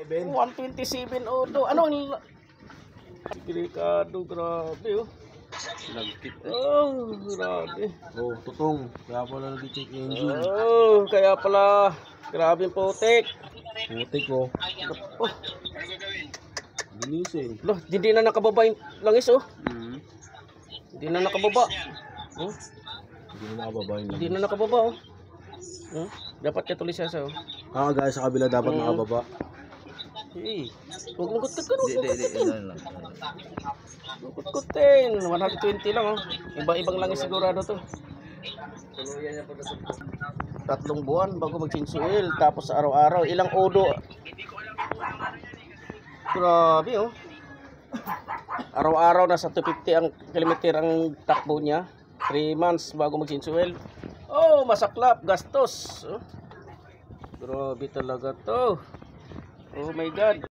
127 auto. Ano ang delikado, grabe oh. Nagkit. Oh, grabe. Oh, tutong. Kaya pala nag-check engine. Oh, kaya pala grabe yung putik. Putik ko. Oh, Ginising. loh, hindi na nakababa yung langis oh. Hindi na nakababa. Oh, Hindi na nakababa yun. hindi na nakababa oh. Oh, dapat ka tuloy siya oh. Ah, guys, sa kabila dapat nakababa. Eh, huwag mong kutkutin, huwag mong kutkutin. Ilan lang. Huwag kutkutin. 120 lang oh. Iba-ibang langis sigurado to. 3 buwan bago mag-change oil. Tapos araw-araw. Ilang odo. Grabe oh. Araw-araw nasa 250 ang kilometer ang takbo niya. 3 months bago mag-change oil. Oh, masaklap. Gastos. Oh. Grabe talaga to. Oh my God.